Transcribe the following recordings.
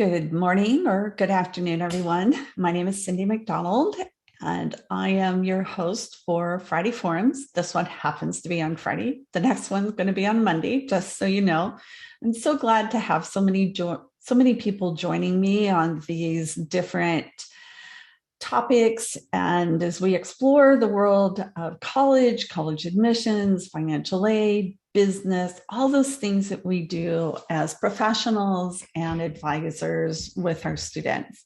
Good morning or good afternoon, everyone. My name is Cyndy McDonald, and I am your host for Friday Forums. This one happens to be on Friday. The next one's going to be on Monday, just so you know. I'm so glad to have so many people joining me on these different topics. And as we explore the world of college admissions, financial aid, business, all those things that we do as professionals and advisors with our students.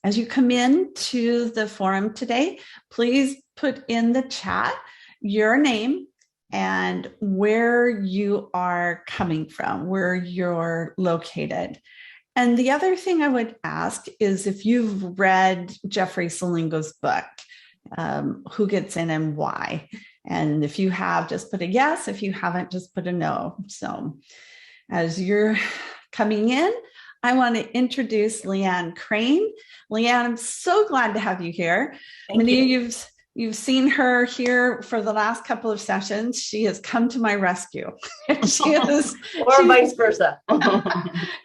As you come in to the forum today, please put in the chat your name and where you are coming from, where you're located. And the other thing I would ask is if you've read Jeffrey Selingo's book, Who Gets In and Why. And if you have, just put a yes. If you haven't, just put a no. So as you're coming in, I want to introduce Liane Crane. Liane, I'm so glad to have you here. Many of you've seen her here for the last couple of sessions. She has come to my rescue. Or vice versa.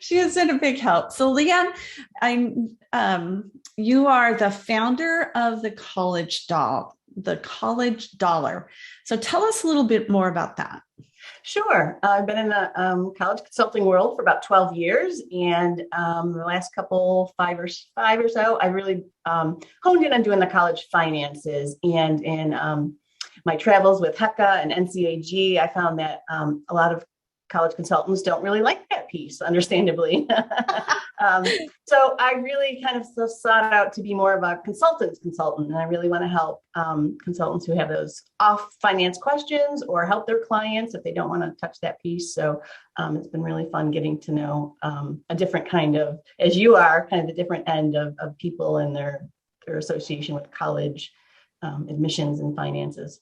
She has been a big help. So Liane, you are the founder of the College Dollar. So tell us a little bit more about that. Sure. I've been in the college consulting world for about 12 years. And the last five or so, I really honed in on doing the college finances. And in my travels with HECA and NCAG, I found that a lot of college consultants don't really like that piece, understandably. So I really kind of sought out to be more of a consultant. And I really want to help consultants who have those off finance questions or help their clients if they don't want to touch that piece. So it's been really fun getting to know a different kind of, as you are, kind of the different end of people and their association with college admissions and finances.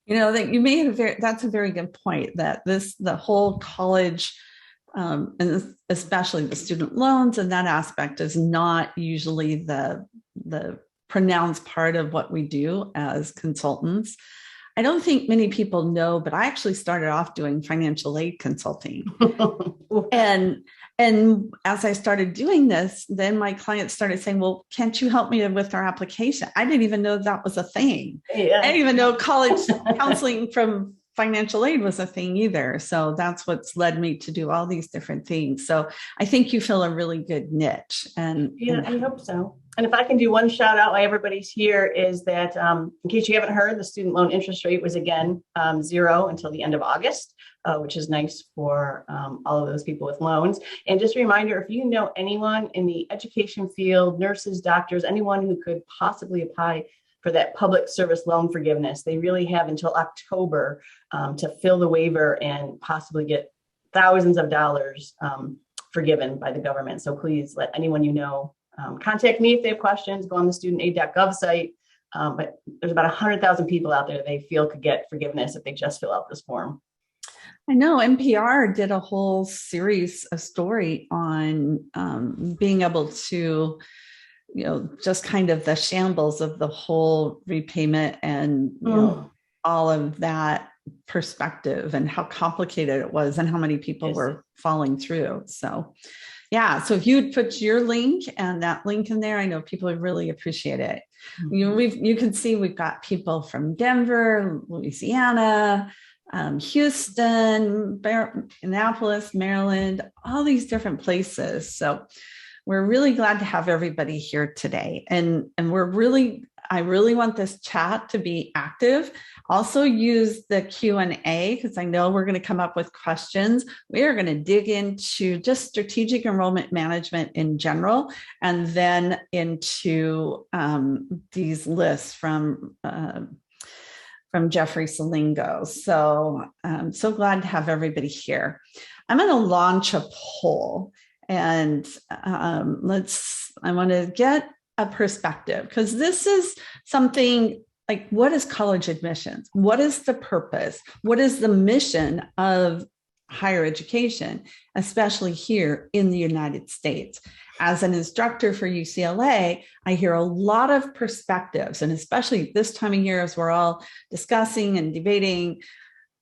You know, that you made that's a very good point, that the whole college, and especially the student loans and that aspect, is not usually the pronounced part of what we do as consultants. I don't think many people know, but I actually started off doing financial aid consulting. And as I started doing this, then my clients started saying, well, can't you help me with our application? I didn't even know that was a thing. Yeah. I didn't even know college counseling from financial aid was a thing either. So that's what's led me to do all these different things. So I think you fill a really good niche. I hope so. And if I can do one shout out while everybody's here, is that in case you haven't heard, the student loan interest rate was again 0 until the end of August, which is nice for all of those people with loans. And just a reminder, if you know anyone in the education field, nurses, doctors, anyone who could possibly apply for that public service loan forgiveness, they really have until October to fill the waiver and possibly get thousands of dollars forgiven by the government. So please let anyone you know contact me if they have questions. Go on the studentaid.gov site. But there's about 100,000 people out there they feel could get forgiveness if they just fill out this form. I know NPR did a whole series, a story on being able to, just kind of the shambles of the whole repayment and all of that perspective and how complicated it was and how many people were falling through. So yeah, so if you would put your link and that link in there, I know people would really appreciate it. Mm-hmm. You can see we've got people from Denver, Louisiana, Houston, Annapolis, Maryland, all these different places. So we're really glad to have everybody here today. And I really want this chat to be active. Also use the Q&A because I know we're going to come up with questions. We are going to dig into just strategic enrollment management in general, and then into these lists from Jeffrey Selingo. So I'm so glad to have everybody here. I'm going to launch a poll, and I want to get a perspective, because this is something like, what is college admissions? What is the purpose? What is the mission of higher education, especially here in the United States? As an instructor for UCLA, I hear a lot of perspectives, and especially this time of year as we're all discussing and debating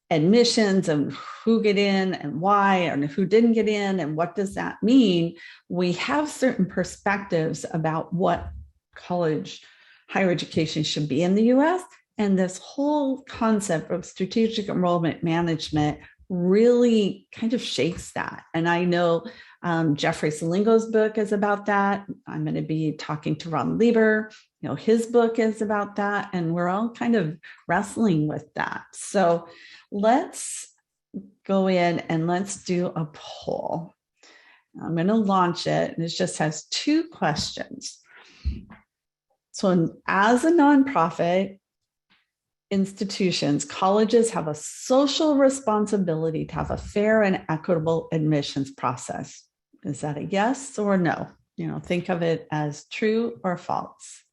admissions and who get in and why, and who didn't get in and what does that mean, we have certain perspectives about what college higher education should be in the US. And this whole concept of strategic enrollment management really kind of shakes that. And I know Jeffrey Selingo's book is about that. I'm going to be talking to Ron Lieber. His book is about that. And we're all kind of wrestling with that. So let's go in and let's do a poll. I'm going to launch it, and it just has 2 questions. So as a nonprofit, institutions, colleges have a social responsibility to have a fair and equitable admissions process. Is that a yes or no? Think of it as true or false.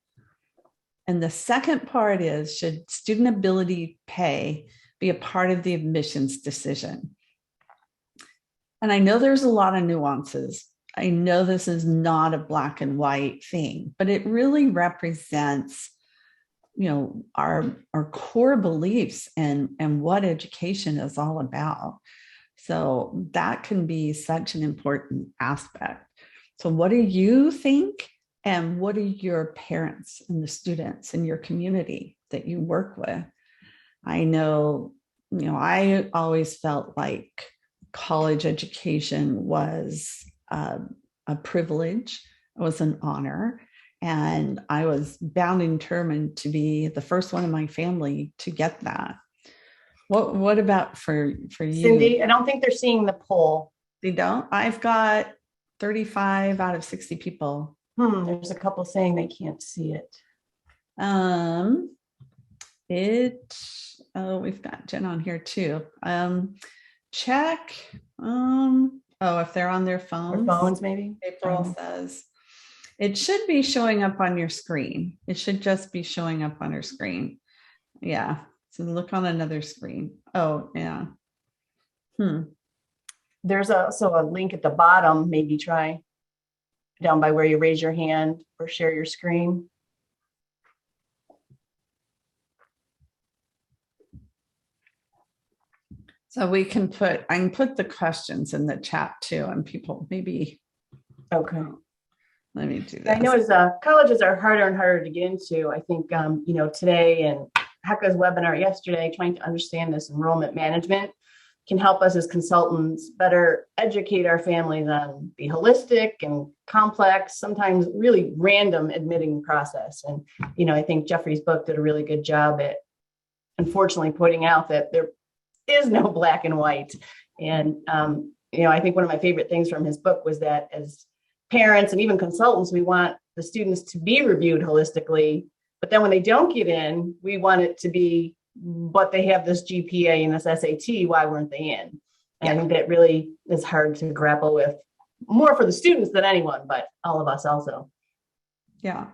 And the second part is, should student ability pay be a part of the admissions decision? And I know there's a lot of nuances. I know this is not a black and white thing, but it really represents our core beliefs and what education is all about. So that can be such an important aspect. So what do you think? And what are your parents and the students in your community that you work with? I know, I always felt like college education was a privilege. It was an honor. And I was bound and determined to be the first one in my family to get that. What about for you? Cyndy, I don't think they're seeing the poll. They don't? I've got 35 out of 60 people. There's a couple saying they can't see it. We've got Jen on here too. Check. If they're on their phones. Or phones, maybe. April says it should be showing up on your screen. It should just be showing up on your screen. Yeah. So look on another screen. Oh, yeah. There's also a link at the bottom. Maybe try down by where you raise your hand or share your screen. So I can put the questions in the chat too, and people maybe. Okay. Let me do this. I know as colleges are harder and harder to get into. I think, today and Heka's webinar yesterday, trying to understand this enrollment management can help us as consultants better educate our families on the holistic and complex, sometimes really random admitting process. And, I think Jeffrey's book did a really good job at, unfortunately, pointing out that there is no black and white. And, I think one of my favorite things from his book was that as parents and even consultants, we want the students to be reviewed holistically, but then when they don't get in, we want it to be, but they have this GPA and this SAT, why weren't they in? And I think that really is hard to grapple with, more for the students than anyone, but all of us also. Yeah.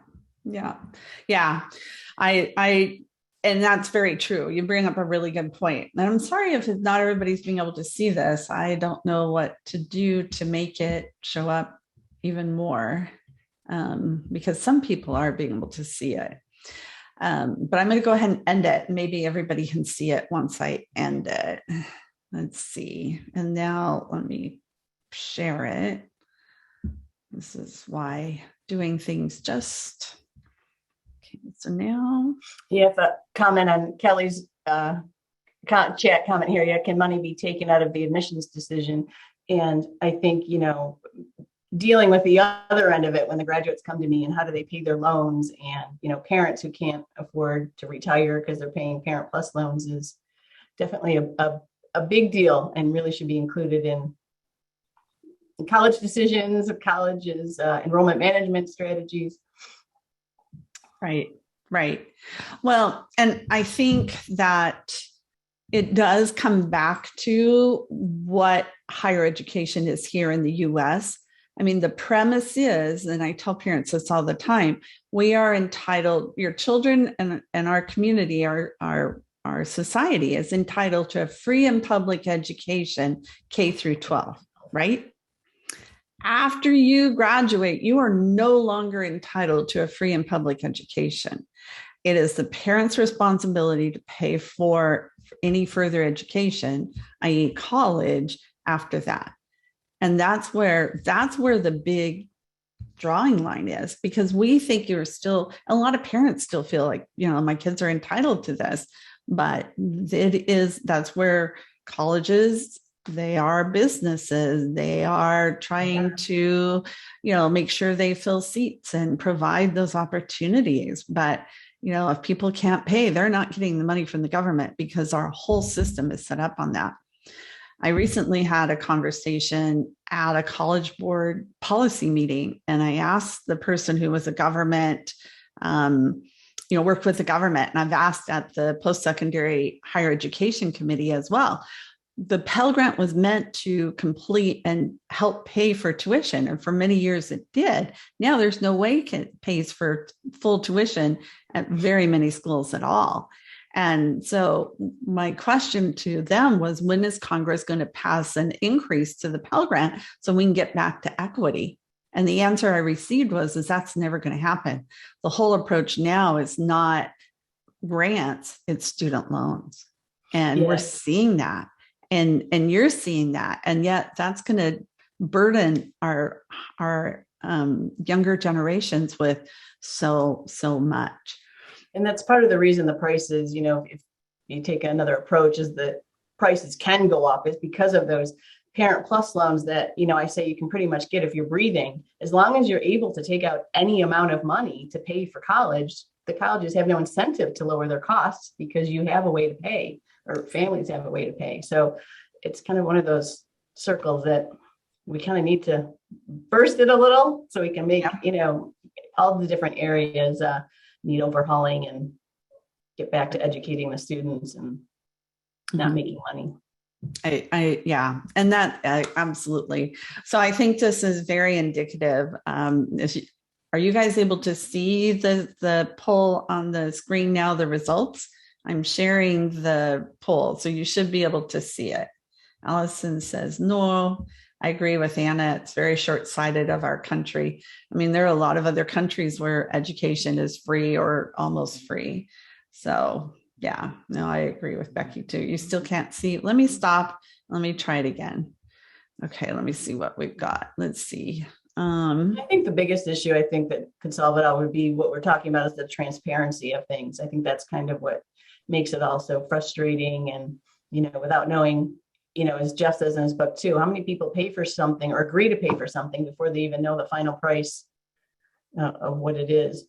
And that's very true. You bring up a really good point. And I'm sorry if not everybody's being able to see this. I don't know what to do to make it show up even more, because some people are being able to see it. But I'm going to go ahead and end it. Maybe everybody can see it once I end it. Let's see. And now let me share it. This is why doing things just. Okay, so now. You have a comment on Kelly's chat comment here. Yeah, can money be taken out of the admissions decision? And I think, dealing with the other end of it when the graduates come to me and how do they pay their loans, and parents who can't afford to retire because they're paying Parent Plus loans is definitely a big deal and really should be included in college decisions, of colleges, enrollment management strategies. Right. Well, and I think that it does come back to what higher education is here in the US. I mean, the premise is, and I tell parents this all the time, we are entitled, your children and our community, our society is entitled to a free and public education, K through 12, right? After you graduate, you are no longer entitled to a free and public education. It is the parent's responsibility to pay for any further education, i.e. college, after that. And that's where the big drawing line is, because we think you're still, a lot of parents still feel like, my kids are entitled to this, but that's where colleges, they are businesses. They are trying to, make sure they fill seats and provide those opportunities. But, if people can't pay, they're not getting the money from the government, because our whole system is set up on that. I recently had a conversation at a college board policy meeting, and I asked the person who was a government, worked with the government, and I've asked at the post-secondary higher education committee as well. The Pell Grant was meant to complete and help pay for tuition, and for many years it did. Now there's no way it pays for full tuition at very many schools at all. And so my question to them was, when is Congress going to pass an increase to the Pell Grant so we can get back to equity? And the answer I received was that's never going to happen. The whole approach now is not grants, it's student loans. And we're seeing that. And you're seeing that. And yet that's going to burden our younger generations with so much. And that's part of the reason the prices, if you take another approach, is that prices can go up, is because of those Parent Plus loans that, I say you can pretty much get if you're breathing. As long as you're able to take out any amount of money to pay for college, the colleges have no incentive to lower their costs, because you have a way to pay, or families have a way to pay. So it's kind of one of those circles that we kind of need to burst it a little so we can make, all the different areas need overhauling and get back to educating the students and not making money. And that absolutely. So I think this is very indicative. Are you guys able to see the poll on the screen now, the results? I'm sharing the poll, so you should be able to see it. Allison says, no, I agree with Anna. It's very short-sighted of our country. I mean, there are a lot of other countries where education is free or almost free. So yeah, no, I agree with Becky too. You still can't see. Let me stop. Let me try it again. Okay, let me see what we've got. Let's see. I think the biggest issue that could solve it all would be what we're talking about, is the transparency of things. I think that's kind of what makes it all so frustrating. And, without knowing, as Jeff says in his book too, how many people pay for something or agree to pay for something before they even know the final price of what it is.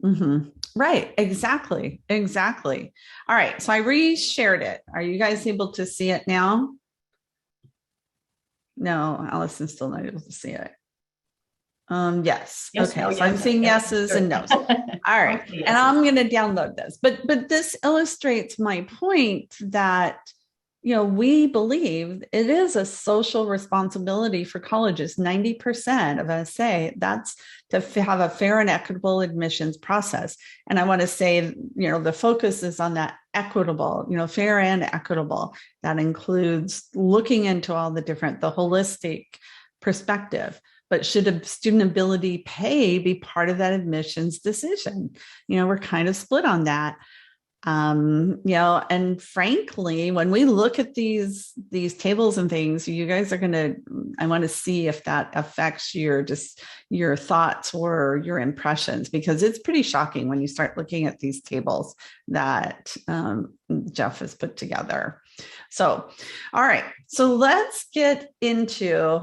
Mm-hmm. Right. Exactly. All right. So I reshared it. Are you guys able to see it now? No, Allison's still not able to see it. Yes. Okay. So I'm seeing yeses and nos. All right. And I'm going to download this, but this illustrates my point that, we believe it is a social responsibility for colleges. 90% of us say that's to have a fair and equitable admissions process. And I want to say, the focus is on that equitable, fair and equitable. That includes looking into all the holistic perspective. But should a student ability pay be part of that admissions decision? We're kind of split on that. And frankly, when we look at these tables and things, you guys are I want to see if that affects your thoughts or your impressions, because it's pretty shocking when you start looking at these tables that Jeff has put together. So, all right. So let's get into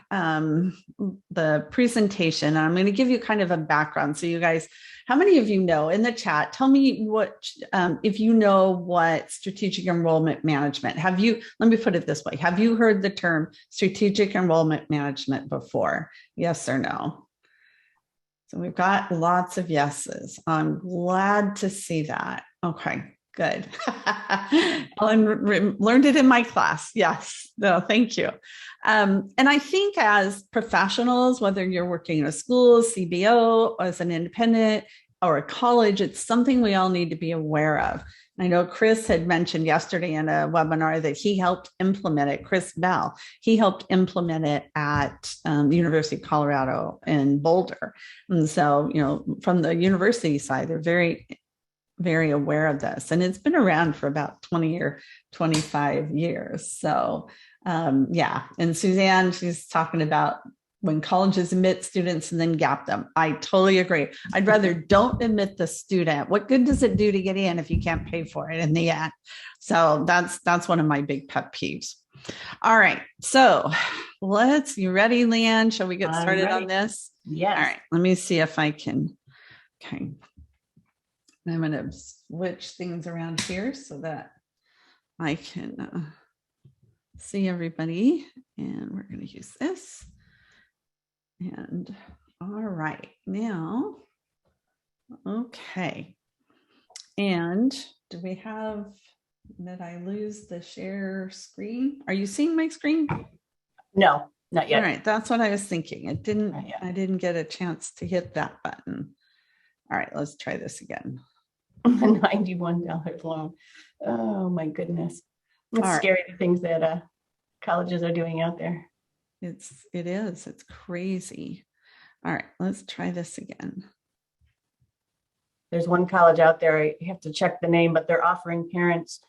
the presentation. I'm going to give you kind of a background. So you guys, how many of you know in the chat, tell me if you know what strategic enrollment management, let me put it this way. Have you heard the term strategic enrollment management before? Yes or no? So we've got lots of yeses. I'm glad to see that. Okay. Good. Ellen learned it in my class. Yes. No, thank you. And I think as professionals, whether you're working in a school, CBO, as an independent, or a college, it's something we all need to be aware of. I know Chris had mentioned yesterday in a webinar that he helped implement it, Chris Bell. He helped implement it at the University of Colorado in Boulder. And so, from the university side, they're very very aware of this, and it's been around for about 20 or 25 years. So yeah. And Suzanne, she's talking about when colleges admit students and then gap them. I totally agree. I'd rather don't admit the student. What good does it do to get in if you can't pay for it in the end? So that's one of my big pet peeves. All right. So you ready, Liane? Shall we get started on this? Yes. All right. Let me see if I can. Okay. I'm going to switch things around here so that I can see everybody. And we're going to use this. And all right, now, okay. And did I lose the share screen? Are you seeing my screen? No, not yet. All right, that's what I was thinking. I didn't get a chance to hit that button. All right, let's try this again. $91 loan. Oh my goodness. It's scary, the things that colleges are doing out there. It is. It's crazy. All right, let's try this again. There's one college out there, you have to check the name, but they're offering parents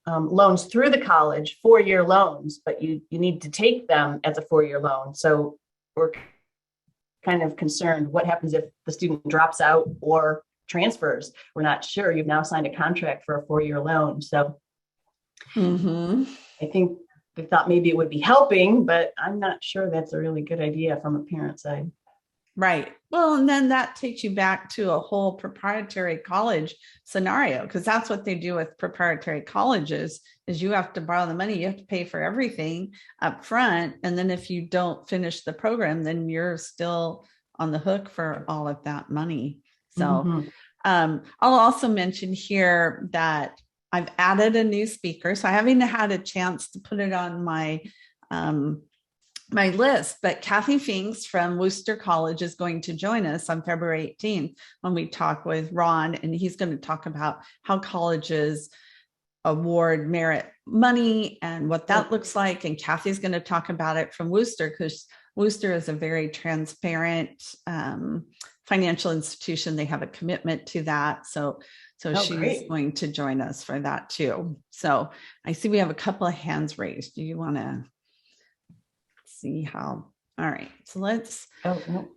loans through the college, 4-year loans, but you need to take them as a 4-year loan. So we're kind of concerned, what happens if the student drops out or transfers? We're not sure. You've now signed a contract for a 4-year loan. So I think they thought maybe it would be helping, but I'm not sure that's a really good idea from a parent side. Right. Well, and then that takes you back to a whole proprietary college scenario, because that's what they do with proprietary colleges is you have to borrow the money, you have to pay for everything up front. And then if you don't finish the program, then you're still on the hook for all of that money. So I'll also mention here that I've added a new speaker. So I haven't had a chance to put it on my my list, but Kathy Finks from Worcester College is going to join us on February 18th when we talk with Ron, and he's going to talk about how colleges award merit money and what that looks like. And Kathy's going to talk about it from Worcester, because Worcester is a very transparent financial institution. They have a commitment to that. So she's going to join us for that too. So I see we have a couple of hands raised. Do you want to see how? All right. So let's. Oh, no.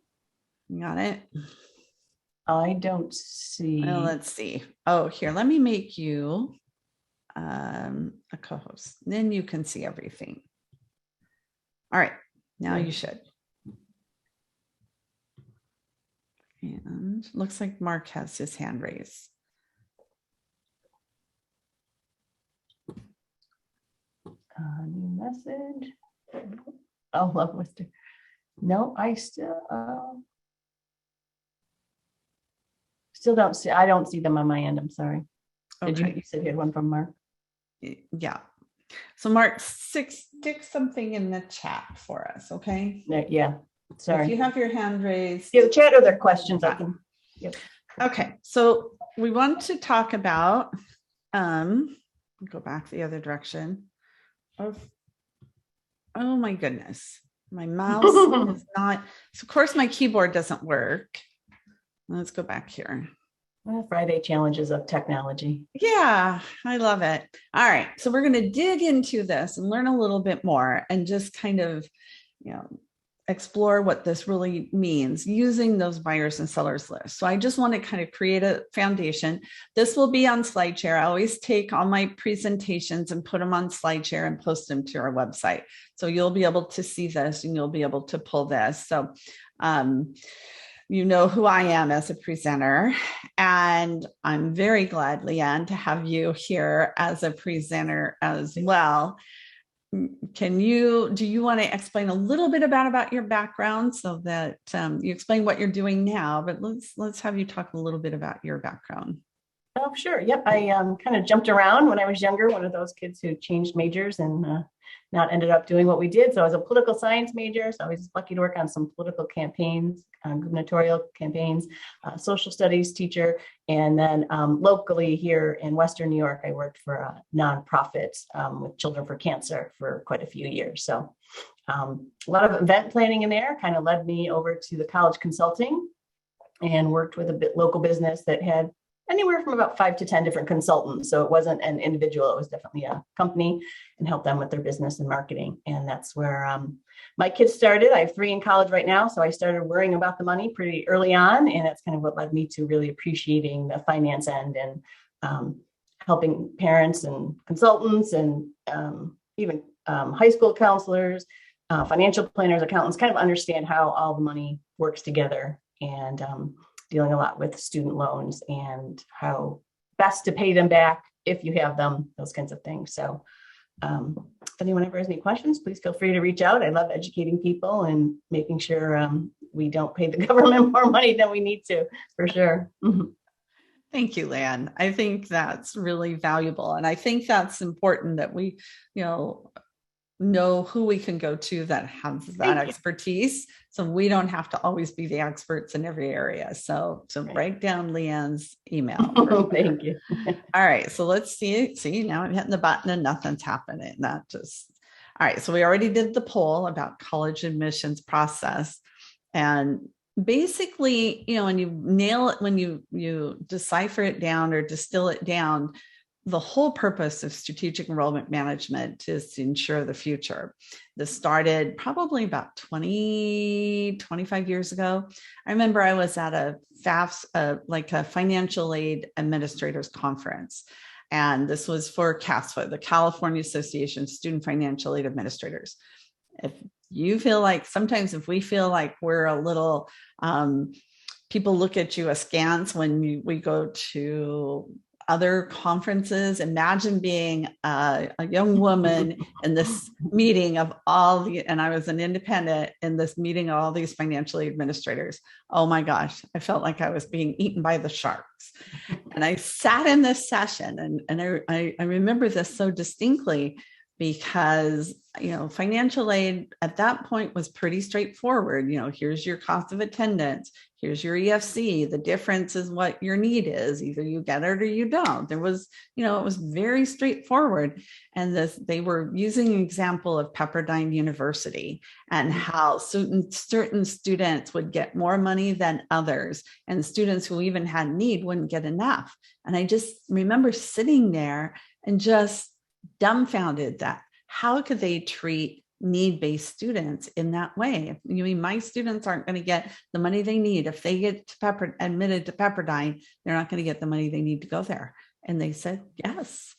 Got it. I don't see. Well, let's see. Oh, here, let me make you a co-host. Then you can see everything. All right. Now you should. And looks like Mark has his hand raised. New message. Oh, love Worcester. No, I still don't see. I don't see them on my end. I'm sorry. Okay. You said you had one from Mark? Yeah. So Mark, stick something in the chat for us, okay? Yeah. Sorry. If you have your hand raised. Yeah, the chat or their questions, I can. Yep. Okay. So we want to talk about, go back the other direction. Oh my goodness. My mouse is not, so of course my keyboard doesn't work. Let's go back here. Well, Friday challenges of technology. Yeah, I love it. All right. So we're going to dig into this and learn a little bit more and just kind of, explore what this really means using those buyers and sellers lists. So I just want to kind of create a foundation. This will be on SlideShare. I always take all my presentations and put them on SlideShare and post them to our website. So you'll be able to see this and you'll be able to pull this. So, you know who I am as a presenter, and I'm very glad, Liane, to have you here as a presenter as well. Do you want to explain a little bit about your background so that you explain what you're doing now, but let's have you talk a little bit about your background. Oh, sure. Yep. I kind of jumped around when I was younger, one of those kids who changed majors and not ended up doing what we did. So I was a political science major. So I was lucky to work on some political campaigns, gubernatorial campaigns, social studies teacher. And then locally here in Western New York, I worked for nonprofits with Children for Cancer for quite a few years. So a lot of event planning in there kind of led me over to the college consulting and worked with a local business that had anywhere from about 5 to 10 different consultants. So it wasn't an individual, it was definitely a company, and help them with their business and marketing. And that's where my kids started. I have 3 in college right now. So I started worrying about the money pretty early on. And that's kind of what led me to really appreciating the finance end and helping parents and consultants and even high school counselors, financial planners, accountants kind of understand how all the money works together, and dealing a lot with student loans and how best to pay them back if you have them, those kinds of things. So if anyone ever has any questions, please feel free to reach out. I love educating people and making sure we don't pay the government more money than we need to, for sure. Thank you, Liane. I think that's really valuable. And I think that's important that we, know who we can go to that has that expertise. So we don't have to always be the experts in every area. So write down Liane's email. Thank you. All right. So let's see. Now I'm hitting the button and nothing's happening. All right. So we already did the poll about college admissions process. And basically, when you nail it, when you decipher it down or distill it down, the whole purpose of strategic enrollment management is to ensure the future. This started probably about 25 years ago. I remember I was at a FAFSA, like a financial aid administrators conference. And this was for CASFA, the California Association of Student Financial Aid Administrators. If you feel like, sometimes if we feel like we're a little, people look at you askance when we go to other conferences. Imagine being a young woman in this meeting of and I was an independent in this meeting of all these financial aid administrators. Oh my gosh, I felt like I was being eaten by the sharks. And I sat in this session and I remember this so distinctly because, financial aid at that point was pretty straightforward. Here's your cost of attendance. Here's your EFC. The difference is what your need is. Either you get it or you don't. There was, it was very straightforward. And they were using an example of Pepperdine University and how certain students would get more money than others. And students who even had need wouldn't get enough. And I just remember sitting there and just dumbfounded that how could they treat need-based students in that way? My students aren't going to get the money they need. If they get admitted to Pepperdine, they're not going to get the money they need to go there. And they said, yes.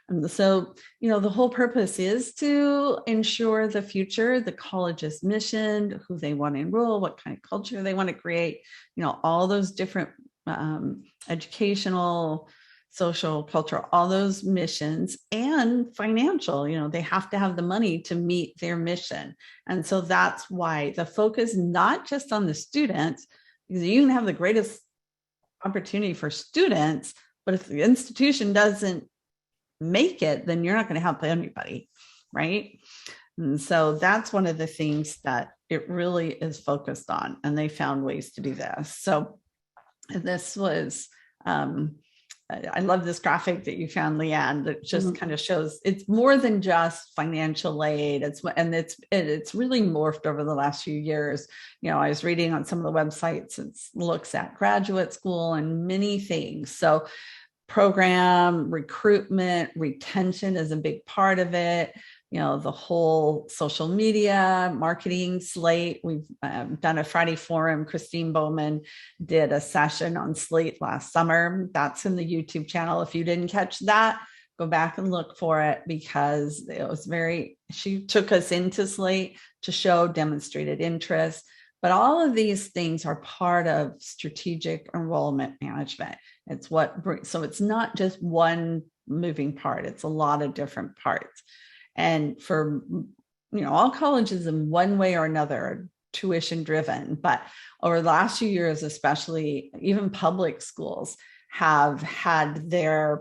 And so, the whole purpose is to ensure the future, the college's mission, who they want to enroll, what kind of culture they want to create, all those different educational, social, cultural, all those missions, and financial, they have to have the money to meet their mission. And so that's why the focus, not just on the students, because you can have the greatest opportunity for students, but if the institution doesn't make it, then you're not going to help anybody, right? And so that's one of the things that it really is focused on, and they found ways to do this. So this was, I love this graphic that you found, Liane, that just kind of shows it's more than just financial aid. It's really morphed over the last few years. I was reading on some of the websites, it looks at graduate school and many things. So program, recruitment, retention is a big part of it. The whole social media, marketing slate. We've done a Friday forum. Christine Bowman did a session on Slate last summer. That's in the YouTube channel. If you didn't catch that, go back and look for it, because it was she took us into Slate to show demonstrated interest. But all of these things are part of strategic enrollment management. So it's not just one moving part. It's a lot of different parts. And for, all colleges in one way or another are tuition driven, but over the last few years, especially even public schools have had their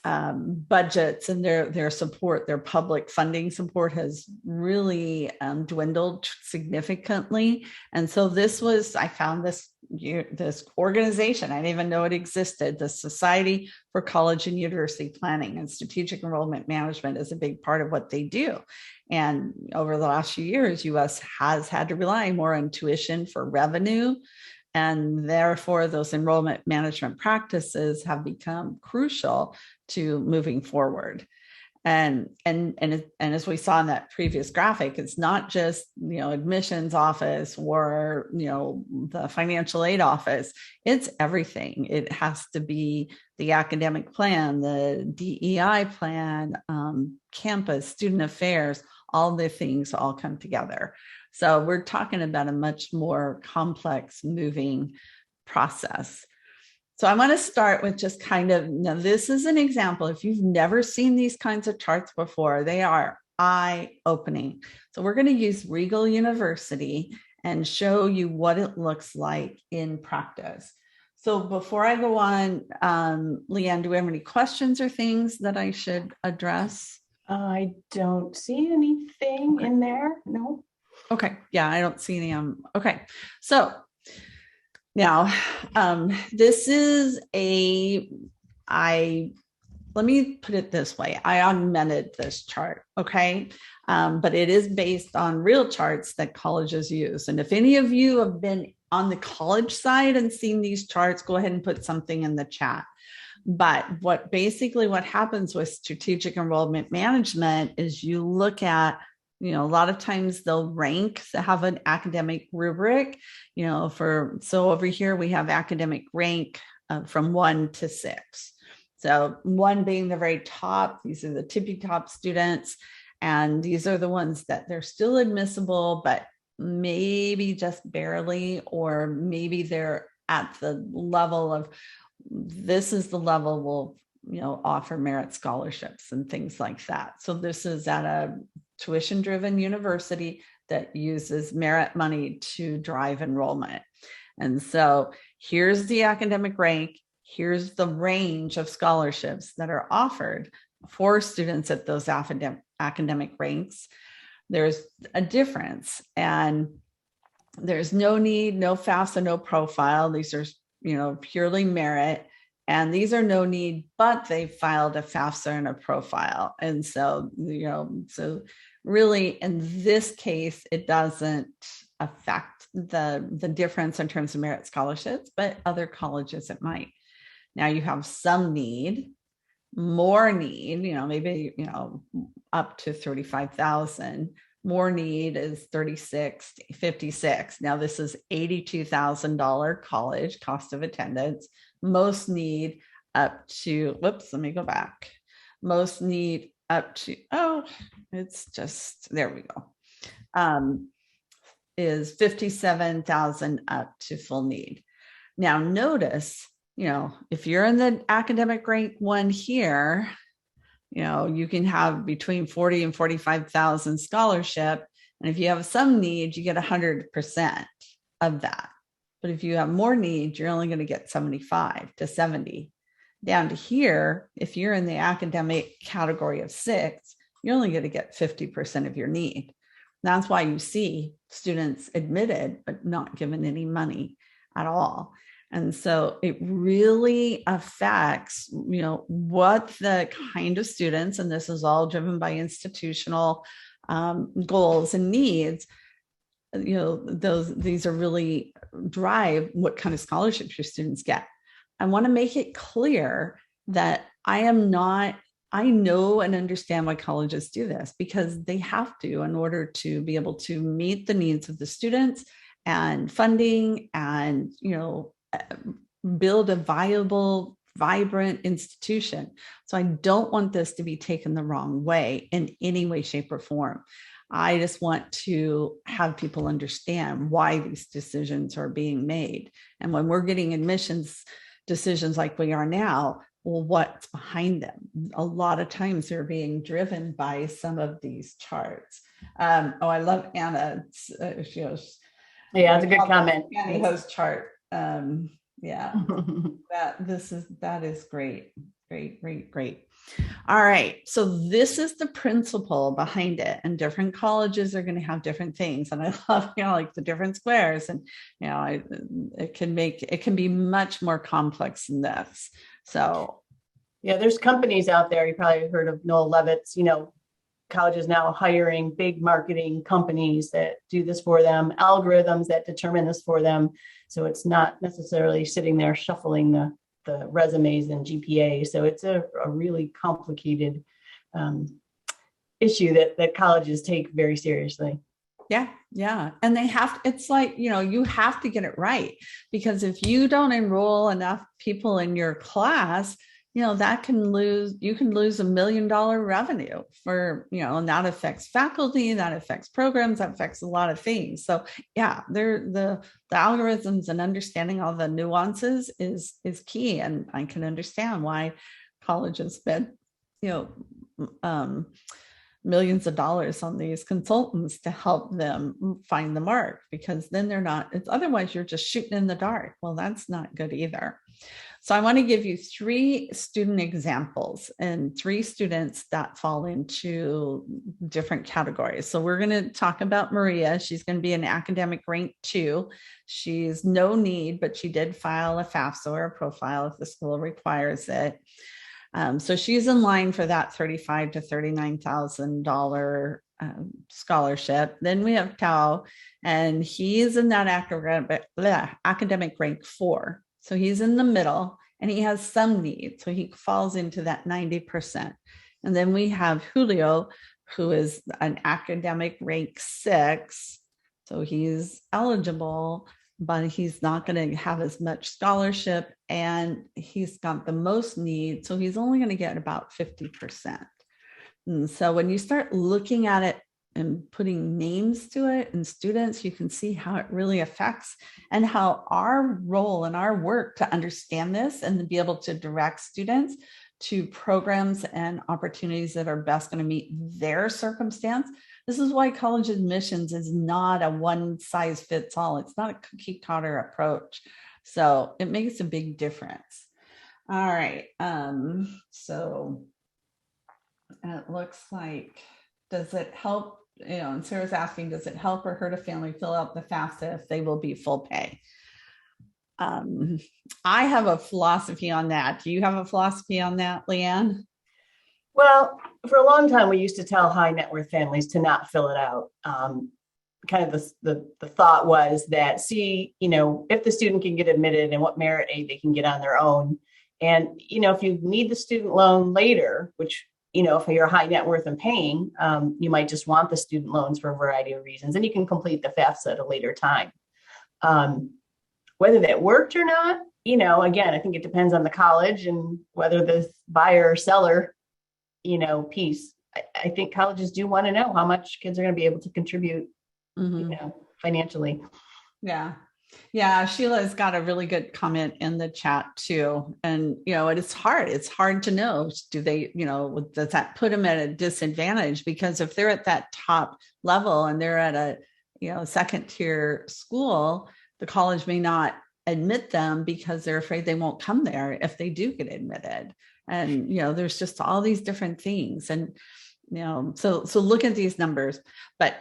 budgets and their support, their public funding support has really dwindled significantly. And so I found this organization, I didn't even know it existed, the Society for College and University Planning, and Strategic Enrollment Management is a big part of what they do. And over the last few years, US has had to rely more on tuition for revenue And therefore, those enrollment management practices have become crucial to moving forward. And as we saw in that previous graphic, it's not just, admissions office or, the financial aid office. It's everything. It has to be the academic plan, the DEI plan, campus, student affairs, all the things all come together. So we're talking about a much more complex moving process. So I want to start with just now this is an example. If you've never seen these kinds of charts before, they are eye-opening. So we're going to use Regal University and show you what it looks like in practice. So before I go on, Liane, do we have any questions or things that I should address? I don't see anything in there. No. Okay. Yeah, I don't see any. Okay. So now, this is let me put it this way. I augmented this chart, okay? But it is based on real charts that colleges use. And if any of you have been on the college side and seen these charts, go ahead and put something in the chat. But what happens with strategic enrollment management is you look at, a lot of times they'll have an academic rubric, so over here we have academic rank from 1 to 6. So 1 being the very top, these are the tippy top students. And these are the ones that they're still admissible, but maybe just barely, or maybe they're at the level of, this is the level we'll, offer merit scholarships and things like that. So this is at a tuition-driven university that uses merit money to drive enrollment. And so here's the academic rank. Here's the range of scholarships that are offered for students at those academic ranks. There's a difference, and there's no need, no FAFSA, no profile. These are, purely merit. And these are no need, but they filed a FAFSA and a profile. And so, so really in this case, it doesn't affect the difference in terms of merit scholarships, but other colleges it might. Now you have some need, more need, maybe, up to 35,000. More need is 36, 56. Now this is $82,000 college cost of attendance. Most need up to, let me go back. Most need up to, it's just, there we go, is 57,000 up to full need. Now notice, if you're in the academic rank 1 here, you can have between 40 and 45,000 scholarship. And if you have some need, you get 100% of that. But if you have more need, you're only going to get 75 to 70. Down to here, if you're in the academic category of 6, you're only going to get 50% of your need. That's why you see students admitted, but not given any money at all. And so it really affects, what the kind of students, and this is all driven by institutional goals and needs, these are really drive what kind of scholarships your students get. I want to make it clear that I know and understand why colleges do this, because they have to in order to be able to meet the needs of the students and funding and, build a viable, vibrant institution. So I don't want this to be taken the wrong way in any way, shape, or form. I just want to have people understand why these decisions are being made. And when we're getting admissions decisions like we are now, well, what's behind them? A lot of times they're being driven by some of these charts. I love Anna. She goes, yeah, it's a good comment. Anna's chart. That is great. Great. All right. So this is the principle behind it, and different colleges are going to have different things. And I love, like the different squares, and, it can be much more complex than this. So. Yeah, there's companies out there. You probably heard of Noel Levitt's, colleges now hiring big marketing companies that do this for them, algorithms that determine this for them. So it's not necessarily sitting there shuffling the resumes and GPA. So it's a really complicated issue that colleges take very seriously. Yeah. Yeah. And it's like, you have to get it right, because if you don't enroll enough people in your class, you can lose $1 million revenue and that affects faculty, that affects programs, that affects a lot of things. So yeah, the algorithms and understanding all the nuances is key. And I can understand why colleges spend, millions of dollars on these consultants to help them find the mark, because then otherwise you're just shooting in the dark. Well, that's not good either. So I want to give you 3 student examples and 3 students that fall into different categories. So we're going to talk about Maria. She's going to be an academic rank 2. She's no need, but she did file a FAFSA or a profile if the school requires it. So she's in line for that $35,000 to $39,000 scholarship. Then we have Tao, and he's in that academic rank 4. So he's in the middle, and he has some need. So he falls into that 90%. And then we have Julio, who is an academic rank 6. So he's eligible, but he's not going to have as much scholarship, and he's got the most need. So he's only going to get about 50%. And so when you start looking at it and putting names to it and students, you can see how it really affects, and how our role and our work to understand this and to be able to direct students to programs and opportunities that are best going to meet their circumstance. This is why college admissions is not a one size fits all. It's not a cookie cutter approach. So it makes a big difference. All right. So it looks like, does it help? And Sarah's asking, does it help or hurt a family fill out the FAFSA if they will be full pay? I have a philosophy on that. Do you have a philosophy on that, Liane? Well, for a long time, we used to tell high net worth families to not fill it out. Kind of the thought was that, if the student can get admitted and what merit aid they can get on their own. And, if you need the student loan later, which, if you're high net worth and paying, you might just want the student loans for a variety of reasons, and you can complete the FAFSA at a later time. Whether that worked or not, again, I think it depends on the college and whether the buyer or seller piece. I think colleges do want to know how much kids are going to be able to contribute, financially. Yeah. Yeah. Sheila's got a really good comment in the chat too. And, it's hard. It's hard to know. Do they, does that put them at a disadvantage? Because if they're at that top level and they're at a, second tier school, the college may not admit them because they're afraid they won't come there if they do get admitted. And, there's just all these different things. And, so look at these numbers. But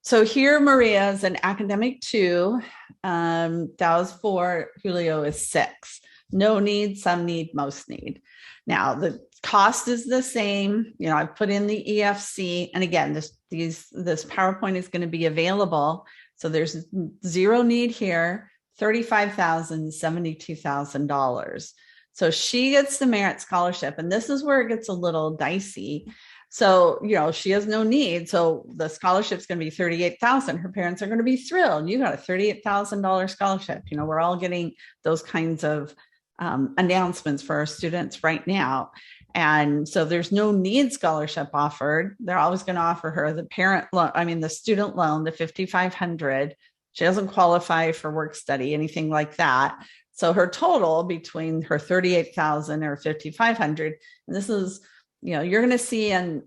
so here, Maria is an academic 2, Dow's 4, Julio is 6. No need, some need, most need. Now, the cost is the same. I've put in the EFC. And again, this PowerPoint is going to be available. So there's 0 need here, $35,000, $72,000. So she gets the merit scholarship, and this is where it gets a little dicey. So, she has no need. So the scholarship's going to be $38,000. Her parents are going to be thrilled. You got a $38,000 scholarship. We're all getting those kinds of announcements for our students right now. And so there's no need scholarship offered. They're always going to offer her the student loan, the $5,500. She doesn't qualify for work study, anything like that. So her total between her $38,000 or $5,500, and this is, you're going to see in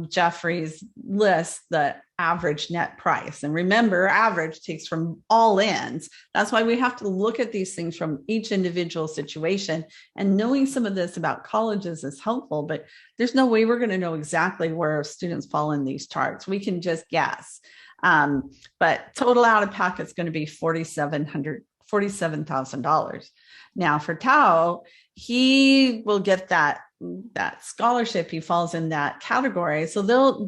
Jeffrey's list the average net price. And remember, average takes from all ends. That's why we have to look at these things from each individual situation. And knowing some of this about colleges is helpful, but there's no way we're going to know exactly where students fall in these charts. We can just guess. But total out of pocket is going to be $4,700 $47,000. Now for Tao, he will get that scholarship. He falls in that category. So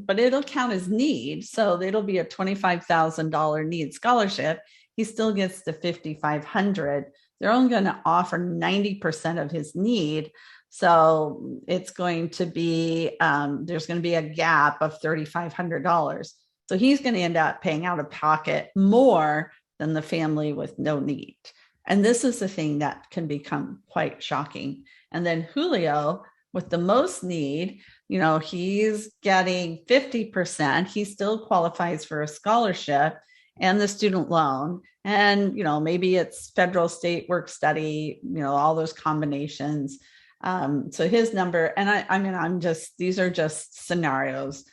but it'll count as need. So it'll be a $25,000 need scholarship. He still gets the $5,500. They're only going to offer 90% of his need. So it's going to be, there's going to be a gap of $3,500. So he's going to end up paying out of pocket more than the family with no need. And this is the thing that can become quite shocking. And then Julio, with the most need, he's getting 50%. He still qualifies for a scholarship and the student loan. And, maybe it's federal, state, work study, all those combinations. So his number, and these are just scenarios,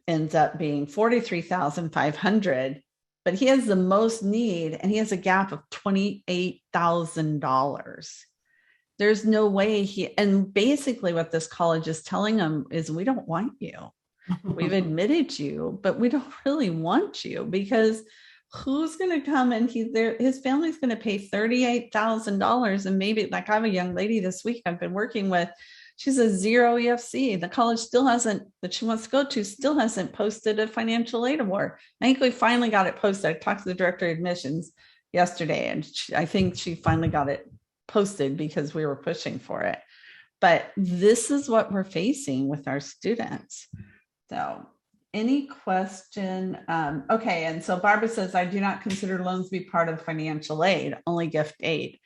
ends up being $43,500, but he has the most need and he has a gap of $28,000. There's no way and basically what this college is telling him is, we don't want you. We've admitted you, but we don't really want you, because who's going to come and his family's going to pay $38,000. And maybe, like, I have a young lady this week I've been working with. She's a 0 EFC. The college that she wants to go to still hasn't posted a financial aid award. I think we finally got it posted. I talked to the director of admissions yesterday, and I think she finally got it posted because we were pushing for it. But this is what we're facing with our students. So any question? Okay. And so Barbara says, I do not consider loans to be part of financial aid, only gift aid.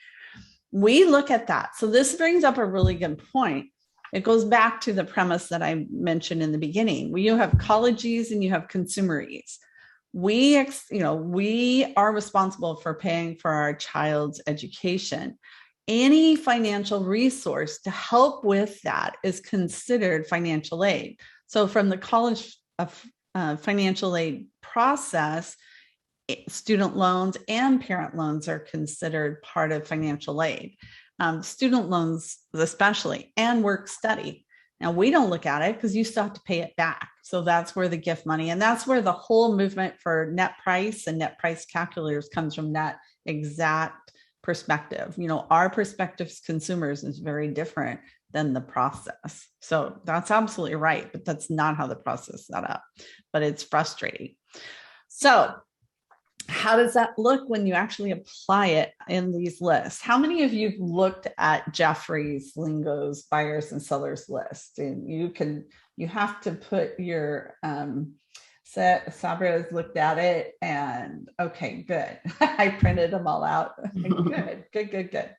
We look at that. So this brings up a really good point. It goes back to the premise that I mentioned in the beginning, where you have colleges and you have consumeries. We are responsible for paying for our child's education. Any financial resource to help with that is considered financial aid. So from the college financial aid process, student loans and parent loans are considered part of financial aid. Student loans especially, and work study. Now, we don't look at it because you still have to pay it back. So that's where the gift money, and that's where the whole movement for net price and net price calculators comes from, that exact perspective. Our perspective as consumers is very different than the process. So that's absolutely right, but that's not how the process is set up, but it's frustrating. So how does that look when you actually apply it in these lists? How many of you looked at Jeffrey's Selingo's buyers and sellers list? And you have to put your, Sabra has looked at it, and okay, good. I printed them all out. Good.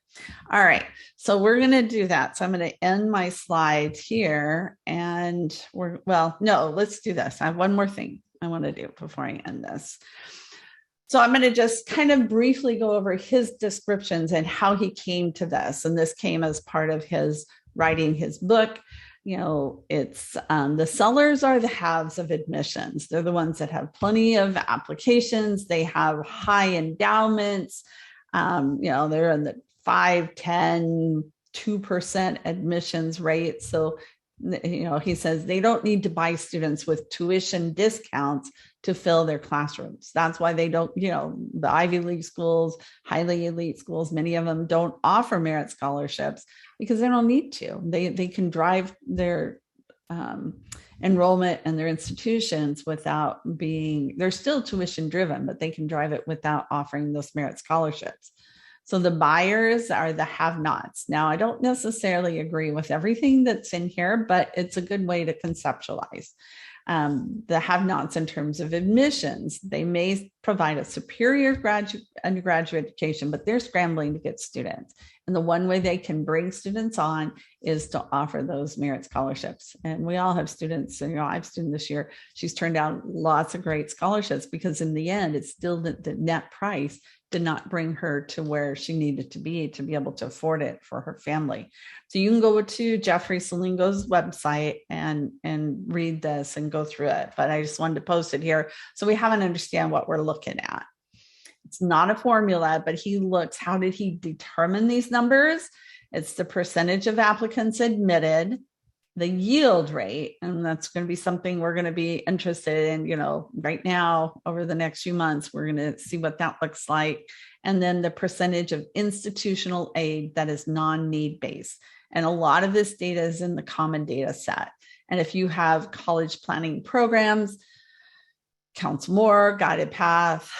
All right. So we're going to do that. So I'm going to end my slides here, and let's do this. I have one more thing I want to do before I end this. So I'm going to just kind of briefly go over his descriptions and how he came to this. And this came as part of his writing his book. It's the sellers are the haves of admissions. They're the ones that have plenty of applications. They have high endowments. They're in the 5, 10, 2% admissions rate. So, he says they don't need to buy students with tuition discounts to fill their classrooms. That's why they don't, the Ivy League schools, highly elite schools, many of them don't offer merit scholarships because they don't need to. They can drive their enrollment and their institutions without they're still tuition driven, but they can drive it without offering those merit scholarships. So the buyers are the have-nots. Now, I don't necessarily agree with everything that's in here, but it's a good way to conceptualize. The have-nots in terms of admissions, they may provide a superior undergraduate education, but they're scrambling to get students. And the one way they can bring students on is to offer those merit scholarships. And we all have students, I have a student this year, she's turned out lots of great scholarships because in the end, it's still the net price did not bring her to where she needed to be able to afford it for her family. So you can go to Jeffrey Selingo's website and read this and go through it. But I just wanted to post it here so we have an understand what we're looking at. It's not a formula, but how did he determine these numbers? It's the percentage of applicants admitted, the yield rate, and that's going to be something we're going to be interested in, right now over the next few months. We're going to see what that looks like. and then the percentage of institutional aid that is non-need based. And a lot of this data is in the common data set. And if you have college planning programs, Counts More, Guided Path,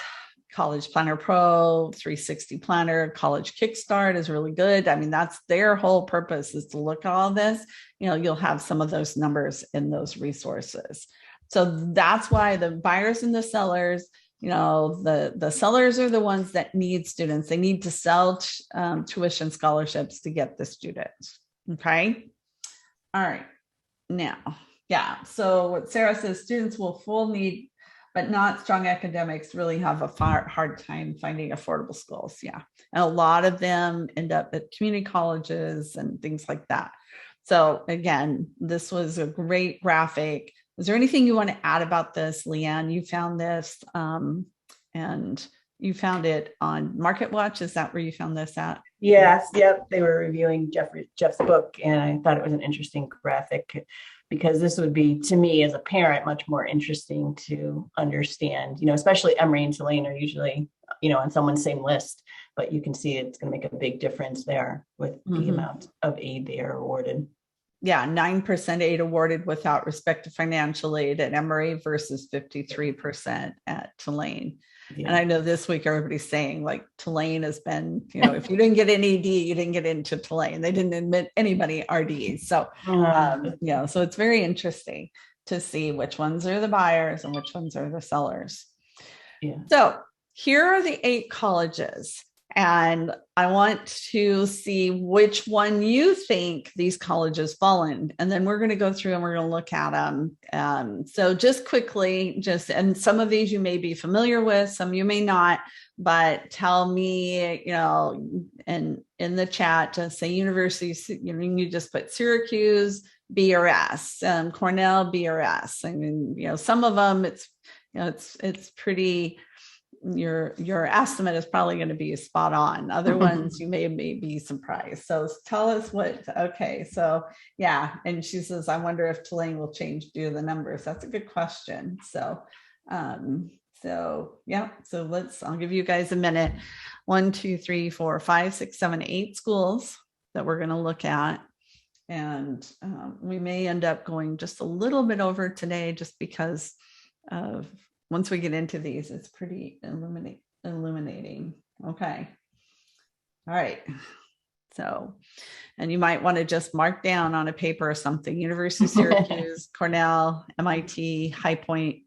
College Planner Pro, 360 Planner, College Kickstart is really good. I mean, that's their whole purpose, is to look at all this. You'll have some of those numbers in those resources. So that's why the buyers and the sellers, the sellers are the ones that need students. They need to sell tuition scholarships to get the students. Okay. All right. Now, yeah. So what Sarah says, students will full need, but not strong academics, really have a hard time finding affordable schools. Yeah. And a lot of them end up at community colleges and things like that. So again, this was a great graphic. Is there anything you want to add about this, Liane? You found this and you found it on MarketWatch. Is that where you found this at? Yes. Yep. They were reviewing Jeff's book, and I thought it was an interesting graphic, because this would be, to me as a parent, much more interesting to understand, especially Emory and Tulane are usually, on someone's same list, but you can see it's going to make a big difference there with the amount of aid they are awarded. Yeah, 9% aid awarded without respect to financial aid at Emory versus 53% at Tulane. Yeah. And I know this week everybody's saying like Tulane has been, if you didn't get an ED, you didn't get into Tulane. They didn't admit anybody RD. So, so it's very interesting to see which ones are the buyers and which ones are the sellers. Yeah. So here are the 8 colleges. And I want to see which one you think these colleges fall in. And then we're going to go through and we're going to look at them. So just quickly, and some of these you may be familiar with, some you may not, but tell me, and in the chat, just say universities, you just put Syracuse, B or S, Cornell, B or S. I mean, some of them it's pretty, your estimate is probably going to be spot on. Other ones you may be surprised. So tell us okay. So yeah. And she says, I wonder if Tulane will change due to the numbers. That's a good question. So yeah. So I'll give you guys a minute. 1, 2, 3, 4, 5, 6, 7, 8 schools that we're going to look at. And we may end up going just a little bit over today, just because of once we get into these, it's pretty illuminating. Okay. All right. So, and you might want to just mark down on a paper or something: University of Syracuse, Cornell, MIT, High Point,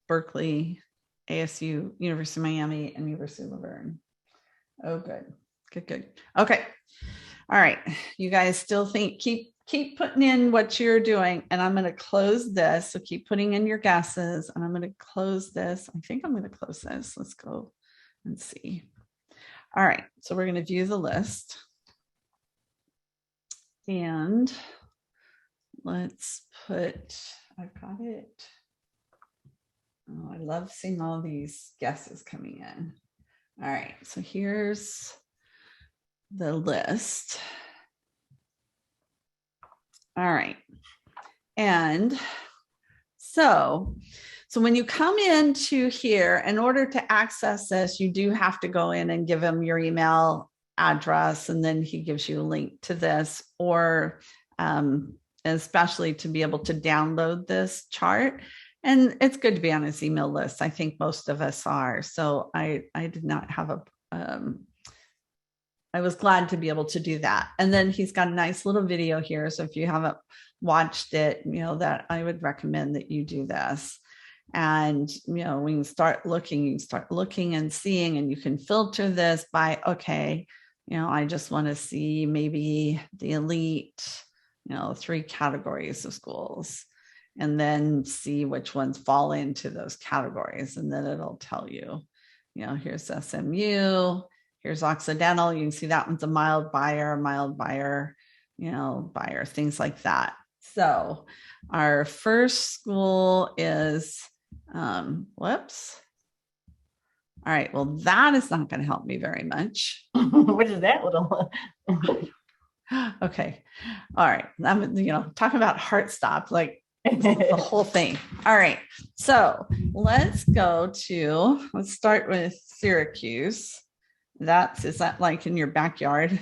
Berkeley, ASU, University of Miami, and University of Laverne. Oh, good. Good. Okay. All right. You guys still keep putting in what you're doing, and I'm going to close this. So keep putting in your guesses, and I'm going to close this. I think I'm going to close this. Let's go and see. All right. So we're going to view the list, and let's put, I've got it. Oh, I love seeing all these guesses coming in. All right. So here's the list. All right. And so when you come into here, in order to access this, you do have to go in and give him your email address, and then he gives you a link to this, or especially to be able to download this chart. And it's good to be on his email list. I think most of us are. So I did not have I was glad to be able to do that. And then he's got a nice little video here. So if you haven't watched it, that I would recommend that you do this. And, when you start looking, and seeing, and you can filter this by, okay, I just want to see maybe the elite, 3 categories of schools, and then see which ones fall into those categories. And then it'll tell you, here's SMU. Here's Occidental. You can see that one's a mild buyer, buyer, things like that. So our first school is, whoops. All right. Well, that is not going to help me very much. What is that little? Okay. All right. I'm, talking about heart stop, like the whole thing. All right. So let's start with Syracuse. Is that like in your backyard?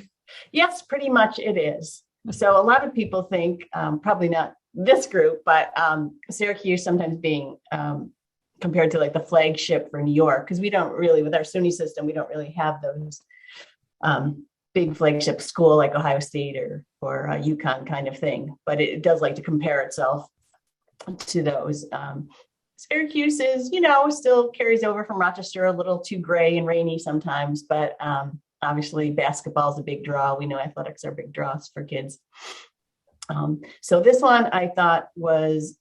Yes, pretty much it is. So a lot of people think, probably not this group, but Syracuse sometimes being compared to like the flagship for New York, because we don't really, with our SUNY system, we don't really have those big flagship school like Ohio State or UConn kind of thing. But it does like to compare itself to those. Syracuse is, still carries over from Rochester, a little too gray and rainy sometimes, but obviously basketball is a big draw. We know athletics are big draws for kids. So this one I thought was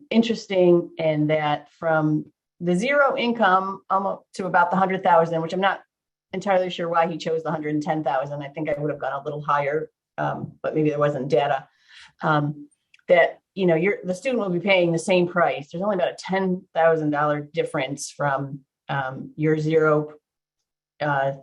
interesting, and that from the zero income almost to about the 100,000, which I'm not entirely sure why he chose the 110,000. I think I would have gone a little higher, but maybe there wasn't data. That the student will be paying the same price. There's only about a $10,000 difference from your zero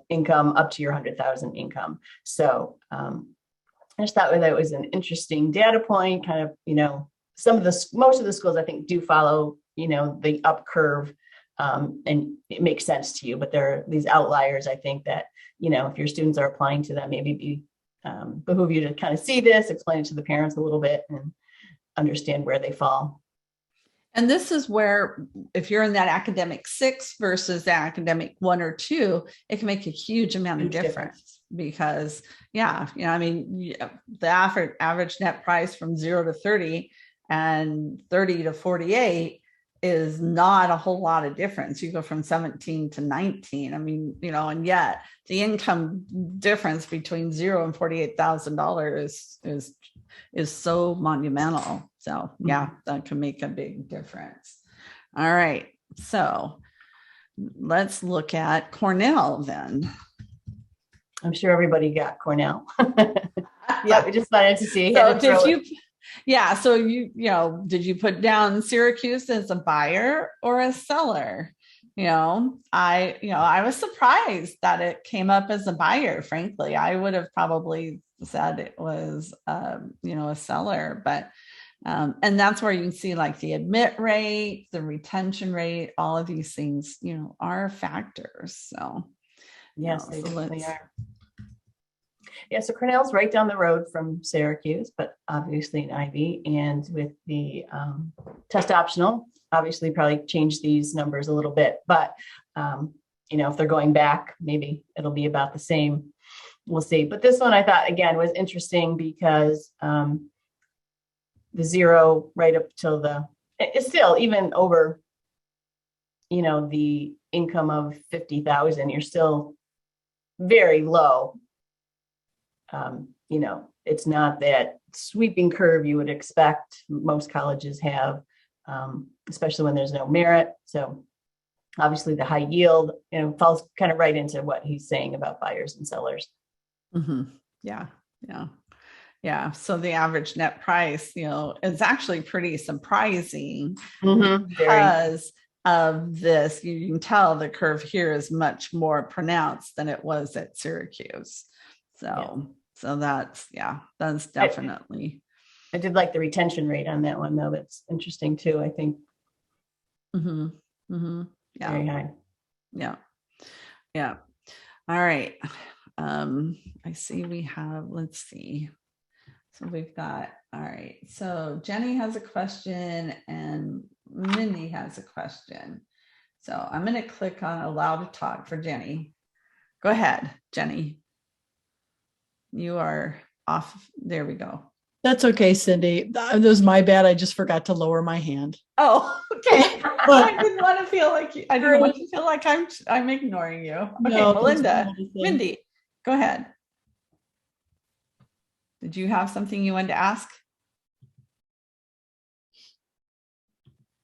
income up to your 100,000 income. So I just thought that was an interesting data point. Kind of, most of the schools I think do follow, the up curve, and it makes sense to you. But there are these outliers. I think that if your students are applying to them, maybe behoove you to kind of see this, explain it to the parents a little bit, and understand where they fall. And this is where, if you're in that academic 6 versus the academic 1 or 2, it can make a huge amount of difference. Because, the average net price from 0 to 30 and 30 to 48 is not a whole lot of difference. You go from 17 to 19. And yet the income difference between 0 and $48,000 is so monumental. So that can make a big difference. All right. So let's look at Cornell then. I'm sure everybody got Cornell. Yeah, we just wanted to see. So did you put down Syracuse as a buyer or a seller? I was surprised that it came up as a buyer. Frankly, I would have probably said it was, a seller, but, and that's where you can see like the admit rate, the retention rate, all of these things, are factors. So yes, they definitely are. Yeah, so Cornell's right down the road from Syracuse, but obviously an Ivy, and with the test optional, obviously probably change these numbers a little bit, but if they're going back, maybe it'll be about the same. We'll see. But this one I thought again was interesting because the zero right up till it's still even over, the income of 50,000, you're still very low. It's not that sweeping curve you would expect most colleges have, especially when there's no merit. So obviously the high yield, falls kind of right into what he's saying about buyers and sellers. Mm-hmm. Yeah. So the average net price, is actually pretty surprising because of this. You can tell the curve here is much more pronounced than it was at Syracuse. So that's definitely. I did like the retention rate on that one though. That's interesting too, I think. Yeah. Very high. Yeah. All right. I see we have, let's see. So we've got, all right. So Jenny has a question and Mindy has a question. So I'm going to click on allow to talk for Jenny. Go ahead, Jenny. You are off. There we go. That's okay, Cyndy. That was my bad. I just forgot to lower my hand. Oh, okay. I didn't want to feel like I didn't want to feel like I'm ignoring you. Okay, no, Melinda, Mindy, go ahead. Did you have something you wanted to ask?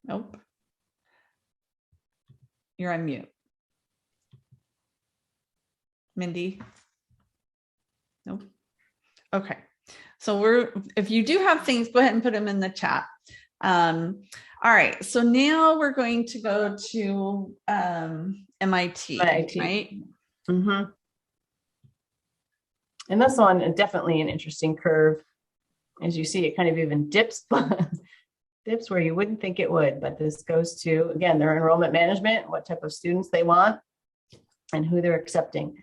Nope. You're on mute. Mindy? Nope. Okay. So if you do have things, go ahead and put them in the chat. All right. So now we're going to go to MIT, right? Mm-hmm. And this one, definitely an interesting curve. As you see, it kind of even dips where you wouldn't think it would, but this goes to, again, their enrollment management, what type of students they want and who they're accepting.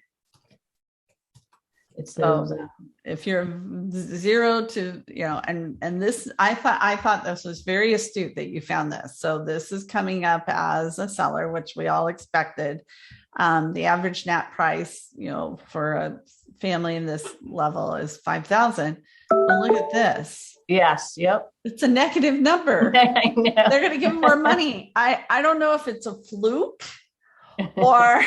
It So says, if you're 0 to, and this, I thought this was very astute that you found this. So this is coming up as a seller, which we all expected. The average net price, for a family in this level is 5,000. Well, look at this. yes, yep. It's a negative number. I know. They're going to give them more money. I don't know if it's a fluke or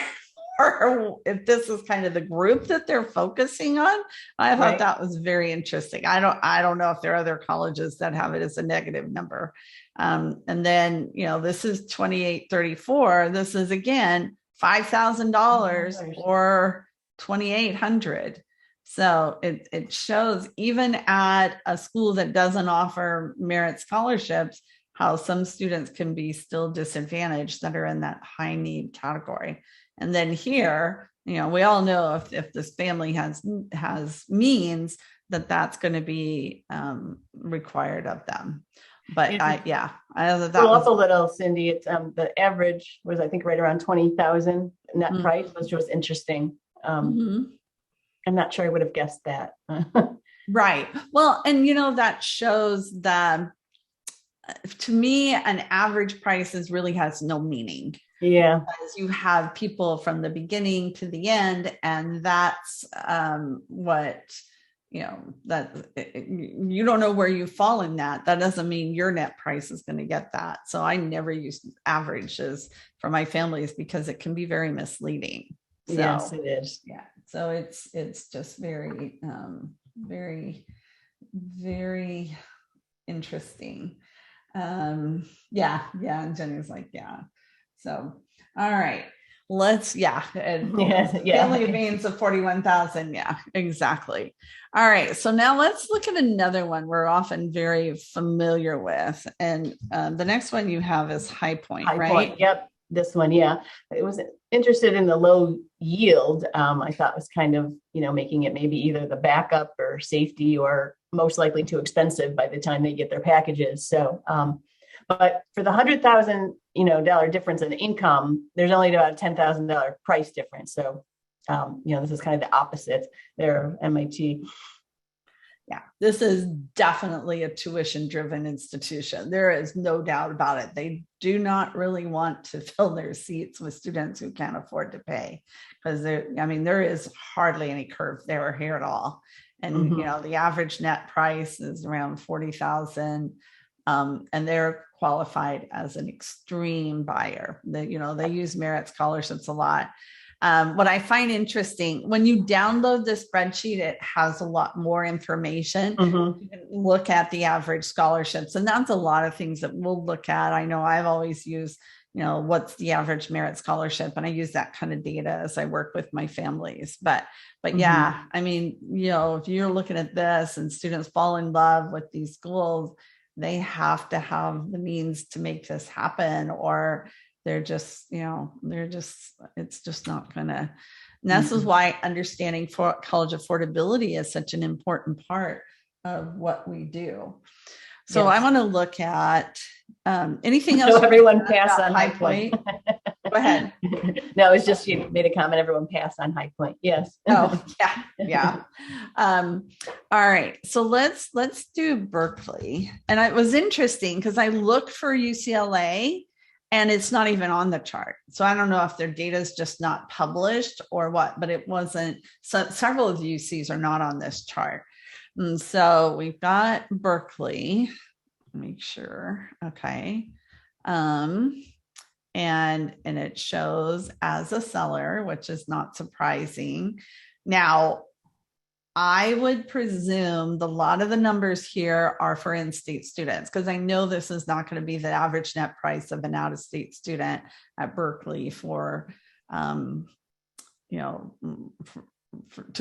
if this is kind of the group that they're focusing on. I thought that was very interesting. I don't know if there are other colleges that have it as a negative number. And then, this is 2834. This is again $5,000 or 2,800. So it shows even at a school that doesn't offer merit scholarships, how some students can be still disadvantaged that are in that high need category. And then here, we all know if this family has means that's going to be required of them. But I thought that was a little, Cyndy. It's the average was, I think, right around 20,000 net price, which was interesting. I'm not sure I would have guessed that. Right. Well, and that shows that to me, an average price really has no meaning. Yeah. Because you have people from the beginning to the end, and that's what, that you don't know where you fall in that. That doesn't mean your net price is going to get that. So I never use averages for my families because it can be very misleading. So, yes, it is. Yeah. So it's just very, very, very interesting. And Jenny's like, yeah. So, all right, family means of 41,000. Yeah, exactly. All right. So now let's look at another one we're often very familiar with. And the next one you have is High Point, right? Point. Yep. This one. Yeah. It was interested in the low yield. I thought was kind of, making it maybe either the backup or safety or most likely too expensive by the time they get their packages. So, but for the $100,000, difference in income, there's only about a $10,000 price difference. So, this is kind of the opposite there, MIT. Yeah, this is definitely a tuition-driven institution. There is no doubt about it. They do not really want to fill their seats with students who can't afford to pay, because there is hardly any curve there or here at all. And the average net price is around 40,000, and they're qualified as an extreme buyer. They use merit scholarships a lot. What I find interesting, when you download the spreadsheet, it has a lot more information. You can look at the average scholarships, and that's a lot of things that we'll look at. I know I've always used, what's the average merit scholarship, and I use that kind of data as I work with my families. But yeah, if you're looking at this and students fall in love with these schools, they have to have the means to make this happen, or they're just, it's just not gonna. And this is why understanding for college affordability is such an important part of what we do. So I want to look at anything else. So everyone pass on High Point. Go ahead. No, it's just you made a comment. Everyone pass on High Point. Yes. Oh, yeah. All right. So let's do Berkeley. And it was interesting because I looked for UCLA. And it's not even on the chart. So I don't know if their data is just not published or what, but it wasn't. So several of the UCs are not on this chart. And so we've got Berkeley, make sure. Okay. And it shows as a seller, which is not surprising. Now, I would presume a lot of the numbers here are for in-state students, because I know this is not going to be the average net price of an out-of-state student at Berkeley to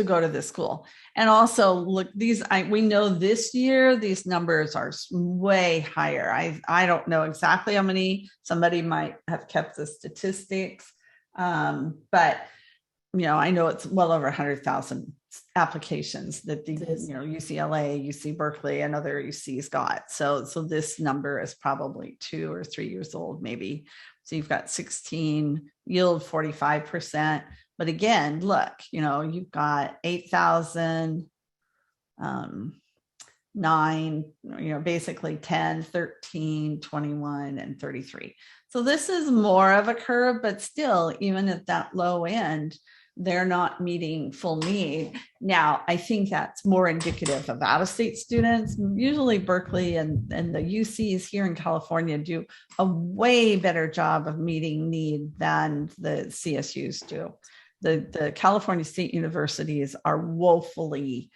go to this school. And also, look, we know this year these numbers are way higher. I don't know exactly how many. Somebody might have kept the statistics, but I know it's well over 100,000 applications that the UCLA, UC Berkeley, and other UCs got. So this number is probably 2 or 3 years old, maybe. So you've got 16 yield, 45%, But again, look, you've got 8,000, 9, basically 10, 13, 21, and 33. So this is more of a curve, but still, even at that low end, they're not meeting full need. Now, I think that's more indicative of out-of-state students. Usually Berkeley and the UCs here in California do a way better job of meeting need than the CSUs do. The California State Universities are woefully,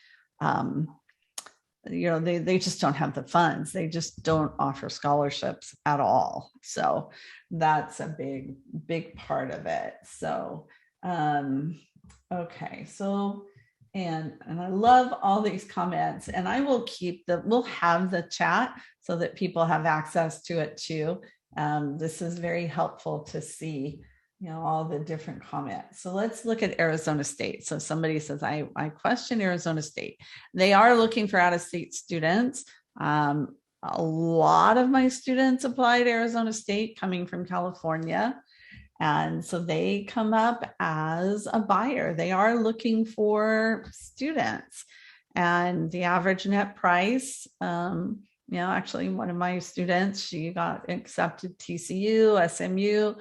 they just don't have the funds. They just don't offer scholarships at all. So that's a big part of it. So, okay. So, and I love all these comments, and I will we'll have the chat so that people have access to it too. This is very helpful to see, all the different comments. So let's look at Arizona State. So somebody says, I question Arizona State. They are looking for out-of-state students. A lot of my students applied to Arizona State coming from California. And so they come up as a buyer. They are looking for students. And the average net price, actually one of my students, she got accepted TCU, SMU,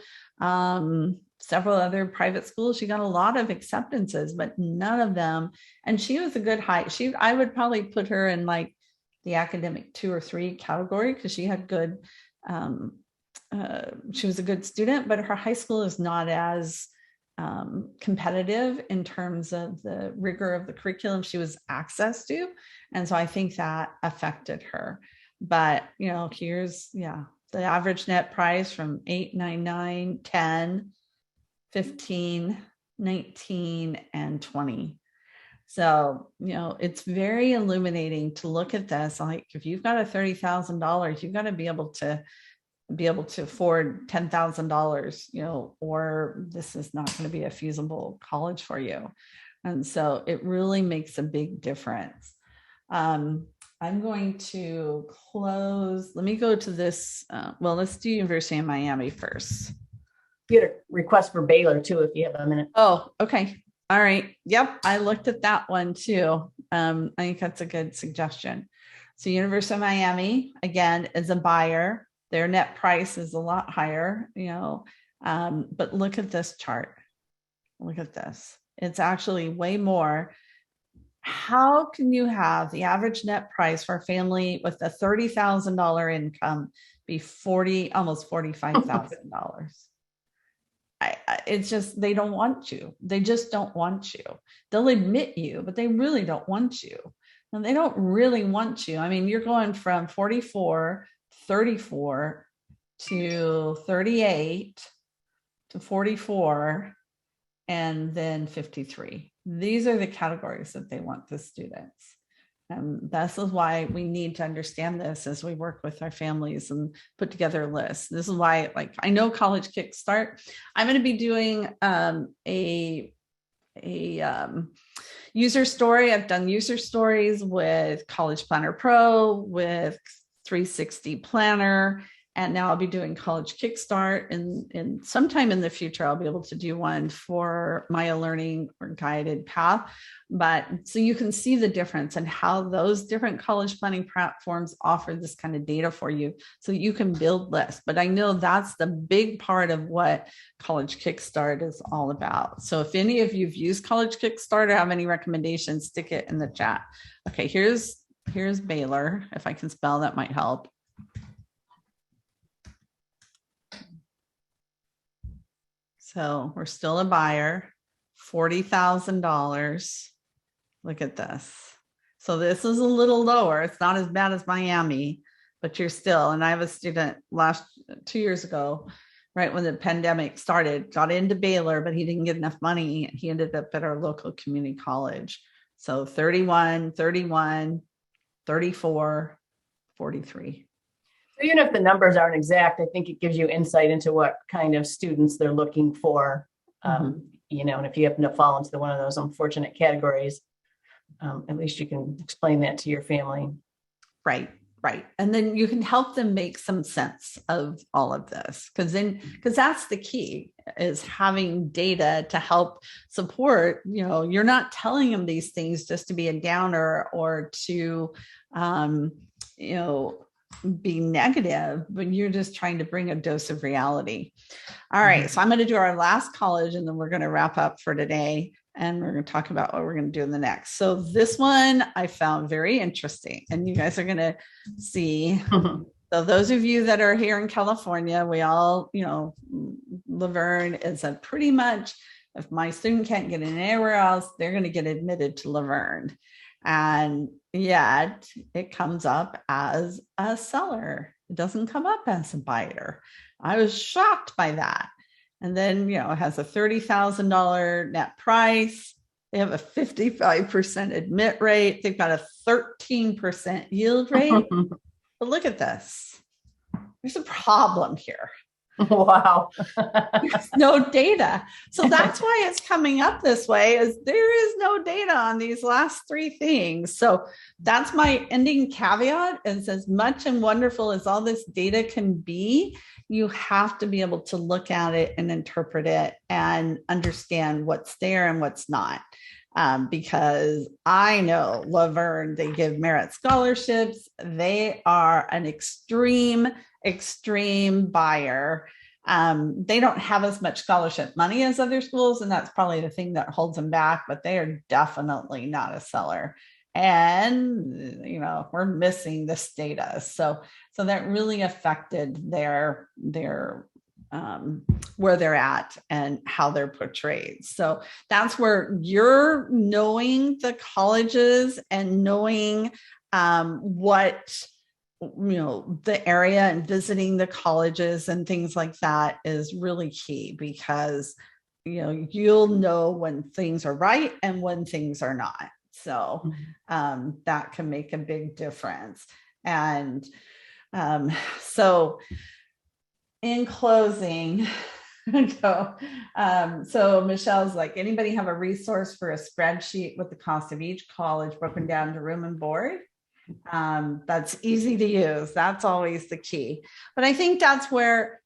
several other private schools. She got a lot of acceptances, but none of them. And she was a good height. I would probably put her in like the academic 2 or 3 category because she had good, she was a good student, but her high school is not as competitive in terms of the rigor of the curriculum she was access to. And so I think that affected her. But, here's, the average net price from 8, 9, 9, 10, 15, 19, and 20. So, it's very illuminating to look at this. Like if you've got a $30,000, you've got to be able to afford $10,000, or this is not going to be a feasible college for you. And so it really makes a big difference. I'm going to close. Let me go to this. Let's do University of Miami first. You had a request for Baylor too, if you have a minute. Oh, okay. All right. Yep. I looked at that one too. I think that's a good suggestion. So University of Miami, again, is a buyer. Their net price is a lot higher, but look at this chart. Look at this. It's actually way more. How can you have the average net price for a family with a $30,000 income be almost $45,000? It's just, they don't want you. They just don't want you. They'll admit you, but they really don't want you. And they don't really want you. I mean, you're going from 34 to 38 to 44 and then 53. These are the categories that they want the students. And this is why we need to understand this as we work with our families and put together a list. This is why, I know College Kickstart, I'm going to be doing a user story. I've done user stories with College Planner Pro, with 360 Planner, and now I'll be doing College Kickstart, and sometime in the future I'll be able to do one for Maya Learning or Guided Path. But so you can see the difference and how those different college planning platforms offer this kind of data for you, so you can build lists. But I know that's the big part of what College Kickstart is all about. So if any of you've used College Kickstart or have any recommendations, stick it in the chat. Okay, here's Baylor. If I can spell, that might help. So we're still a buyer, $40,000. Look at this. So this is a little lower. It's not as bad as Miami, but you're still, and I have a student 2 years ago, right when the pandemic started, got into Baylor, but he didn't get enough money. He ended up at our local community college. So 31, 31, 34, 43. Even if the numbers aren't exact, I think it gives you insight into what kind of students they're looking for. And if you happen to fall into one of those unfortunate categories, at least you can explain that to your family. Right. Right. And then you can help them make some sense of all of this, because that's the key, is having data to help support. You're not telling them these things just to be a downer or to, be negative, but you're just trying to bring a dose of reality. All right. So I'm going to do our last college, and then we're going to wrap up for today. And we're going to talk about what we're going to do in the next. So this one I found very interesting, and you guys are going to see. So those of you that are here in California, we all, Laverne is a pretty much, if my student can't get in anywhere else, they're going to get admitted to Laverne. And yet it comes up as a seller. It doesn't come up as a buyer. I was shocked by that. And then, it has a $30,000 net price. They have a 55% admit rate. They've got a 13% yield rate. But look at this. There's a problem here. Wow. There's no data. So that's why it's coming up this way, is there is no data on these last three things. So that's my ending caveat, is as much and wonderful as all this data can be, you have to be able to look at it and interpret it and understand what's there and what's not. Because I know Laverne, they give merit scholarships. They are an extreme buyer. They don't have as much scholarship money as other schools, and that's probably the thing that holds them back, but they are definitely not a seller. And, we're missing this data. So that really affected their where they're at and how they're portrayed. So that's where you're knowing the colleges and knowing what, the area and visiting the colleges and things like that is really key, because, you'll know when things are right and when things are not. So that can make a big difference. And so in closing, so Michelle's like, anybody have a resource for a spreadsheet with the cost of each college broken down to room and board? That's easy to use. That's always the key. But I think that's where,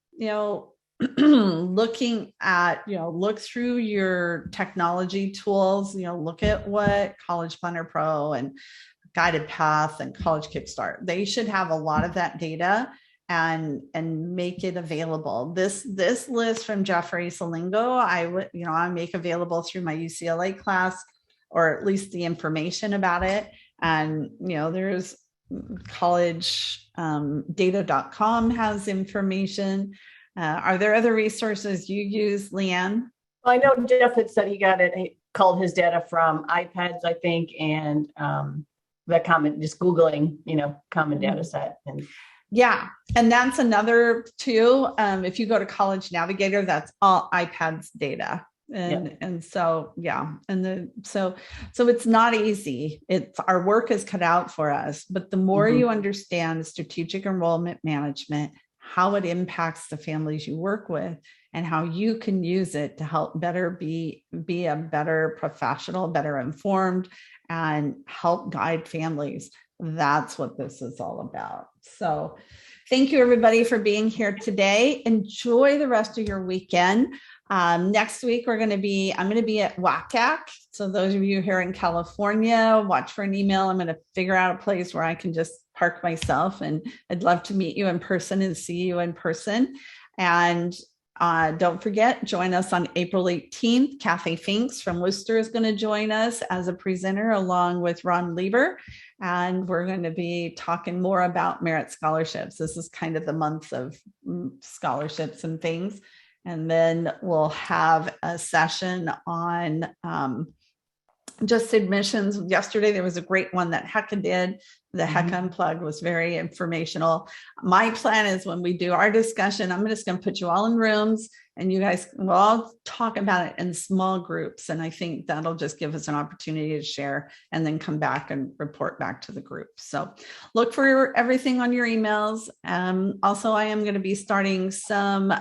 looking at, look through your technology tools, look at what College Planner Pro and Guided Path and College Kickstart, they should have a lot of that data and make it available. This list from Jeffrey Selingo, I make available through my UCLA class, or at least the information about it. And, there's collegedata.com has information. Are there other resources you use, Liane? Well, I know Jeff had said he called his data from iPads, I think, and the common, just Googling, common data set. And yeah. And that's another too. If you go to College Navigator, that's all iPads data. And so, yeah. And so it's not easy. Our work is cut out for us, but the more you understand strategic enrollment management, how it impacts the families you work with, and how you can use it to help better be a better professional, better informed, and help guide families. That's what this is all about. So thank you, everybody, for being here today. Enjoy the rest of your weekend. Next week, I'm going to be at WACAC. So those of you here in California, watch for an email. I'm going to figure out a place where I can just park myself, and I'd love to meet you in person and see you in person. And don't forget, join us on April 18th. Kathy Finks from Worcester is going to join us as a presenter, along with Ron Lieber. And we're going to be talking more about merit scholarships. This is kind of the month of scholarships and things. And then we'll have a session on just admissions. Yesterday, there was a great one that HECA did. The HECA Unplugged was very informational. My plan is, when we do our discussion, I'm just going to put you all in rooms, and you guys will all talk about it in small groups. And I think that'll just give us an opportunity to share and then come back and report back to the group. So look for everything on your emails. Also, I am going to be starting some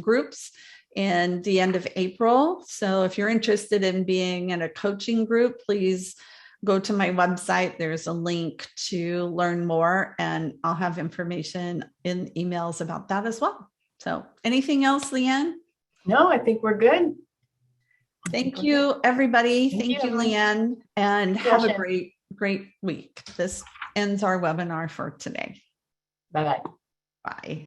groups in the end of April. So if you're interested in being in a coaching group, please go to my website. There's a link to learn more, and I'll have information in emails about that as well. So anything else, Liane? No, I think we're good. Thank you, everybody. Thank Thank you, you. Liane, and Thank you, have a Shannon. great week. This ends our webinar for today. Bye-bye. Bye.